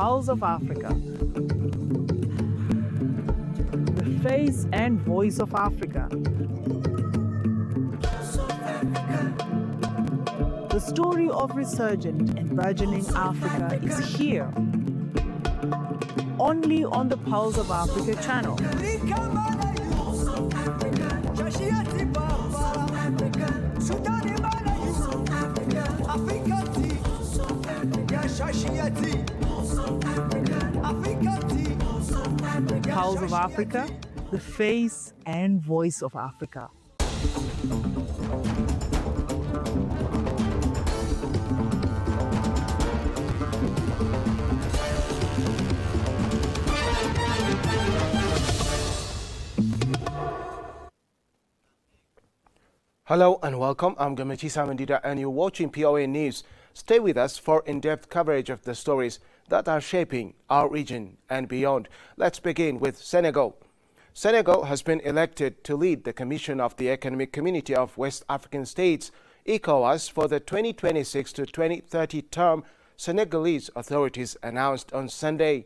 Pulse of Africa, the face and voice of Africa. The story of resurgent and burgeoning Africa is here, only on the Pulse of Africa channel. Pulse of Africa, the face and voice of Africa. Hello and welcome. I'm Gamachi Samandida and you're watching POA News. Stay with us for in-depth coverage of the stories that are shaping our region and beyond. Let's begin with Senegal. Senegal has been elected to lead the Commission of the Economic Community of West African States, ECOWAS, for the 2026 to 2030 term, Senegalese authorities announced on Sunday.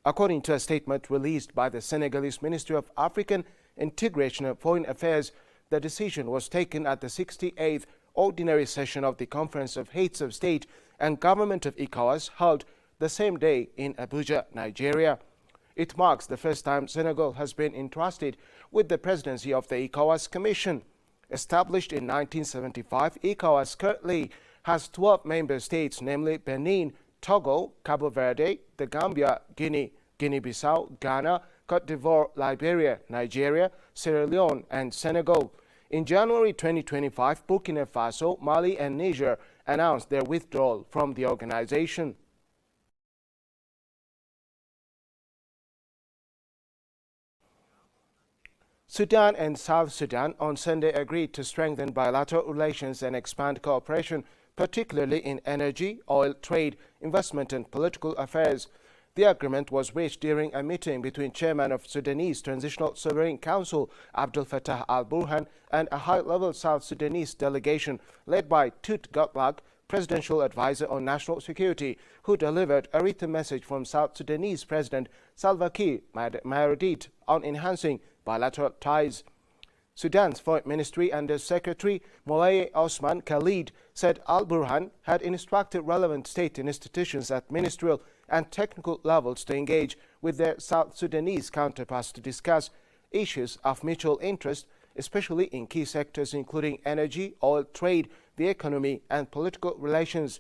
According to a statement released by the Senegalese Ministry of African Integration and Foreign Affairs, the decision was taken at the 68th Ordinary Session of the Conference of Heads of State and Government of ECOWAS held the same day in Abuja, Nigeria. It marks the first time Senegal has been entrusted with the presidency of the ECOWAS Commission. Established in 1975, ECOWAS currently has 12 member states, namely Benin, Togo, Cabo Verde, the Gambia, Guinea, Guinea-Bissau, Ghana, Cote d'Ivoire, Liberia, Nigeria, Sierra Leone, and Senegal. In January 2025, Burkina Faso, Mali, and Niger announced their withdrawal from the organization. Sudan and South Sudan on Sunday agreed to strengthen bilateral relations and expand cooperation, particularly in energy, oil, trade, investment, and political affairs. The agreement was reached during a meeting between Chairman of Sudanese Transitional Sovereign Council Abdel Fattah al-Burhan and a high-level South Sudanese delegation led by Tut Gottlieb, Presidential Advisor on National Security, who delivered a written message from South Sudanese President Salva Kiir Mayardit on enhancing bilateral ties. Sudan's Foreign Ministry Under Secretary Moulaye Osman Khalid said al-Burhan had instructed relevant state institutions at ministerial and technical levels to engage with their South Sudanese counterparts to discuss issues of mutual interest, especially in key sectors including energy, oil, trade, the economy, and political relations.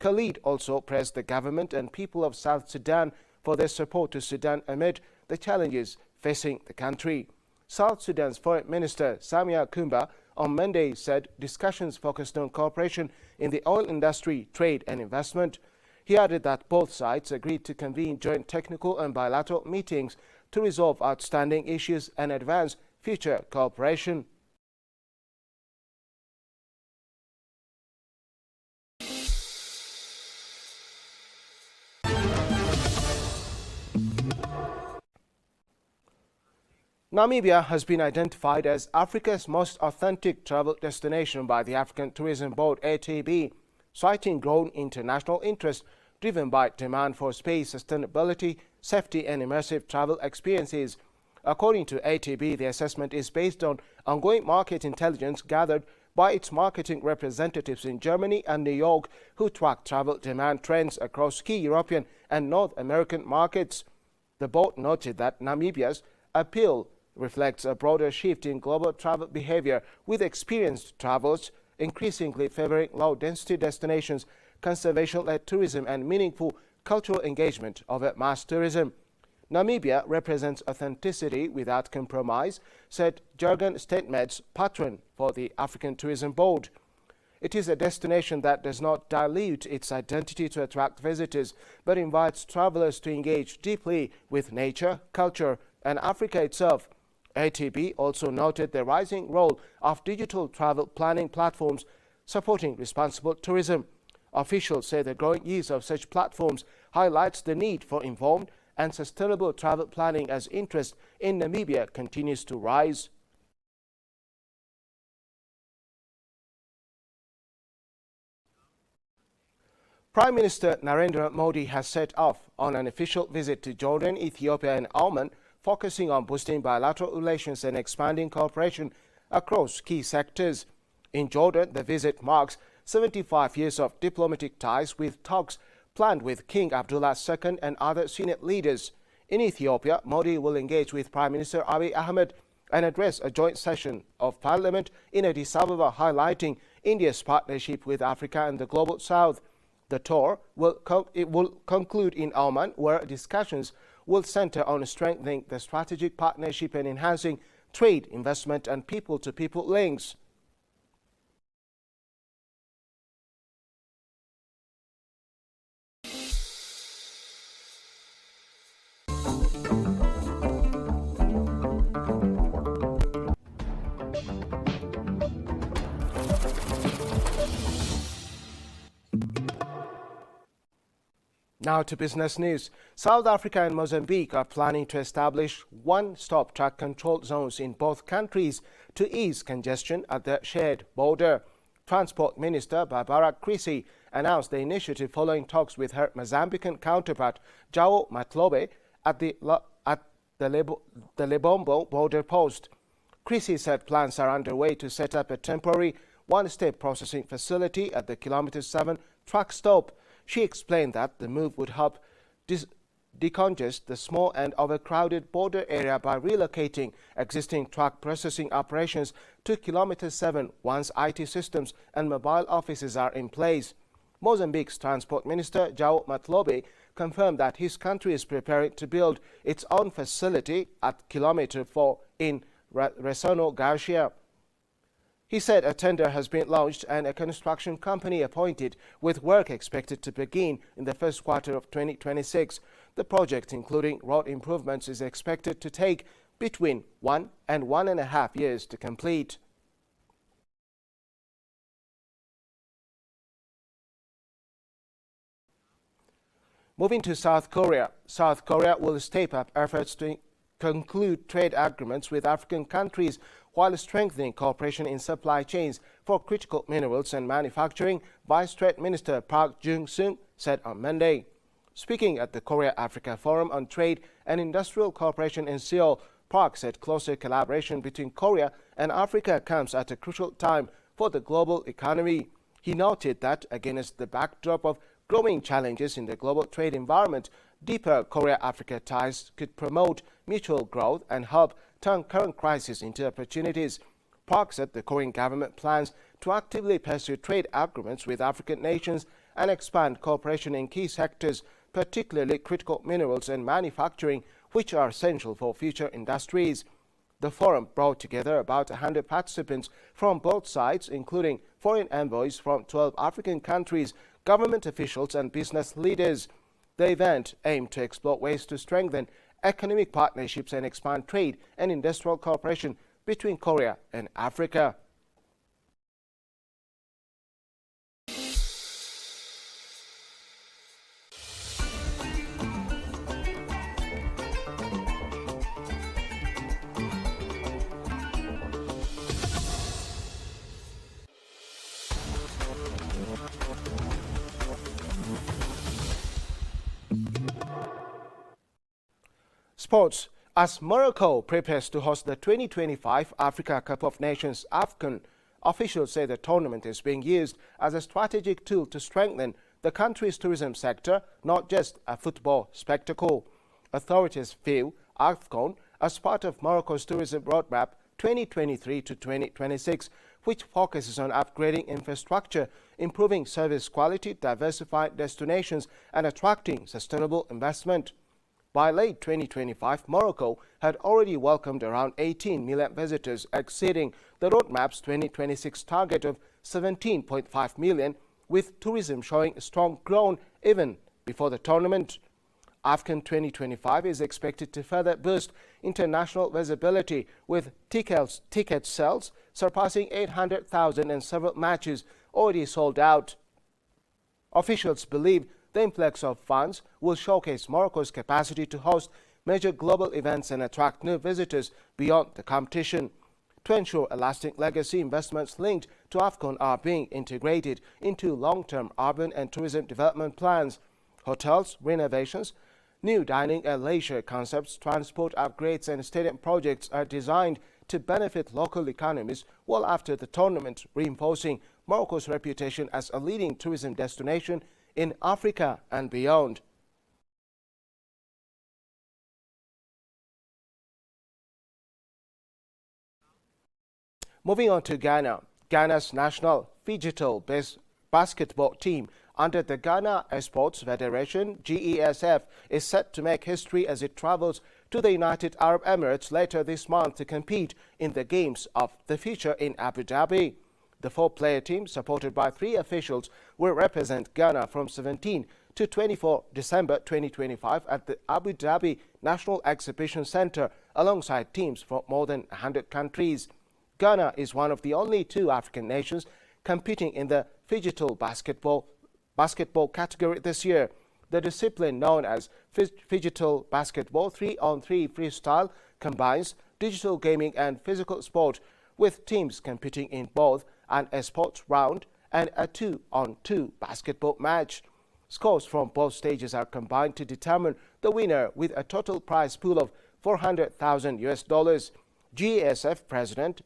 Khalid also praised the government and people of South Sudan for their support to Sudan amid the challenges facing the country. South Sudan's Foreign Minister Samia Kumba on Monday said discussions focused on cooperation in the oil industry, trade, and investment. He added that both sides agreed to convene joint technical and bilateral meetings to resolve outstanding issues and advance future cooperation. Namibia has been identified as Africa's most authentic travel destination by the African Tourism Board (ATB), citing growing international interest driven by demand for space, sustainability, safety, and immersive travel experiences. According to ATB, the assessment is based on ongoing market intelligence gathered by its marketing representatives in Germany and New York, who track travel demand trends across key European and North American markets. The board noted that Namibia's appeal reflects a broader shift in global travel behavior, with experienced travelers increasingly favoring low-density destinations, conservation-led tourism, and meaningful cultural engagement over mass tourism. Namibia represents authenticity without compromise, said Jurgen Steedmans, patron for the African Tourism Board. It is a destination that does not dilute its identity to attract visitors, but invites travelers to engage deeply with nature, culture, and Africa itself. ATB also noted the rising role of digital travel planning platforms supporting responsible tourism. Officials say the growing use of such platforms highlights the need for informed and sustainable travel planning as interest in Namibia continues to rise. Prime Minister Narendra Modi has set off on an official visit to Jordan, Ethiopia and Oman, focusing on boosting bilateral relations and expanding cooperation across key sectors. In Jordan, the visit marks 75 years of diplomatic ties, with talks planned with King Abdullah II and other senior leaders. In Ethiopia, Modi will engage with Prime Minister Abiy Ahmed and address a joint session of parliament in Addis Ababa, highlighting India's partnership with Africa and the Global South. The tour will conclude in Oman, where discussions will center on strengthening the strategic partnership and enhancing trade, investment and people-to-people links. Now to business news. South Africa and Mozambique are planning to establish one-stop truck control zones in both countries to ease congestion at the shared border. Transport Minister Barbara Creecy announced the initiative following talks with her Mozambican counterpart João Matlobe at the Lebombo border post. Creecy said plans are underway to set up a temporary one-step processing facility at the Kilometre 7 truck stop. She explained that the move would help decongest the small and overcrowded border area by relocating existing truck processing operations to Kilometre 7 once IT systems and mobile offices are in place. Mozambique's Transport Minister João Matlobe confirmed that his country is preparing to build its own facility at Kilometre 4 in Resono Garcia. He said a tender has been launched and a construction company appointed, with work expected to begin in the first quarter of 2026. The project, including road improvements, is expected to take between 1 and 1.5 years to complete. Moving to South Korea. South Korea will step up efforts to conclude trade agreements with African countries while strengthening cooperation in supply chains for critical minerals and manufacturing, Vice Trade Minister Park Jung-seung said on Monday. Speaking at the Korea-Africa Forum on Trade and Industrial Cooperation in Seoul, Park said closer collaboration between Korea and Africa comes at a crucial time for the global economy. He noted that against the backdrop of growing challenges in the global trade environment, deeper Korea-Africa ties could promote mutual growth and help turn current crises into opportunities. Park said the Korean government plans to actively pursue trade agreements with African nations and expand cooperation in key sectors, particularly critical minerals and manufacturing, which are essential for future industries. The forum brought together about 100 participants from both sides, including foreign envoys from 12 African countries, government officials and business leaders. The event aimed to explore ways to strengthen economic partnerships and expand trade and industrial cooperation between Korea and Africa. Sports. As Morocco prepares to host the 2025 Africa Cup of Nations AFCON, officials say the tournament is being used as a strategic tool to strengthen the country's tourism sector, not just a football spectacle. Authorities view AFCON as part of Morocco's tourism roadmap 2023 to 2026, which focuses on upgrading infrastructure, improving service quality, diversifying destinations, and attracting sustainable investment. By late 2025, Morocco had already welcomed around 18 million visitors, exceeding the roadmap's 2026 target of 17.5 million, with tourism showing strong growth even before the tournament. AFCON 2025 is expected to further boost international visibility, with ticket sales surpassing 800,000 and several matches already sold out. Officials believe the influx of funds will showcase Morocco's capacity to host major global events and attract new visitors beyond the competition. to ensure a lasting legacy. Investments linked to AFCON are being integrated into long-term urban and tourism development plans. Hotels, renovations, new dining and leisure concepts, transport upgrades and stadium projects are designed to benefit local economies well after the tournament, reinforcing Morocco's reputation as a leading tourism destination in Africa and beyond. Moving on to Ghana. Ghana's national digital basketball team under the Ghana Sports Federation (GESF) is set to make history as it travels to the United Arab Emirates later this month to compete in the Games of the Future in Abu Dhabi. The four-player team, supported by 3 officials, will represent Ghana from 17 to 24 December 2025 at the Abu Dhabi National Exhibition Centre alongside teams from more than 100 countries. Ghana is one of the only 2 African nations competing in the digital basketball category this year. The discipline, known as digital basketball 3-on-3 freestyle, combines digital gaming and physical sport, with teams competing in both an esports round and a 2-on-2 basketball match. Scores from both stages are combined to determine the winner, with a total prize pool of $400,000. GESF President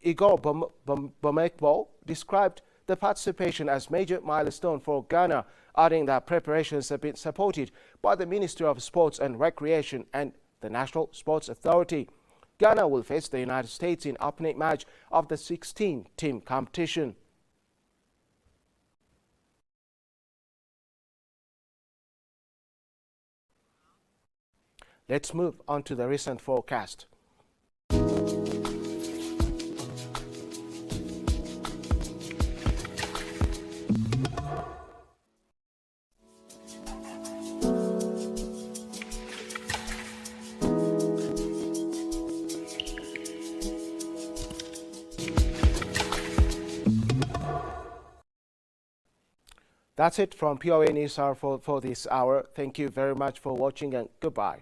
Igor Bomekbo described the participation as major milestone for Ghana, adding that preparations have been supported by the Ministry of Sports and Recreation and the National Sports Authority. Ghana will face the United States in opening match of the 16-team competition. Let's move on to the recent forecast. That's it from POA News Hour for this hour. Thank you very much for watching and goodbye.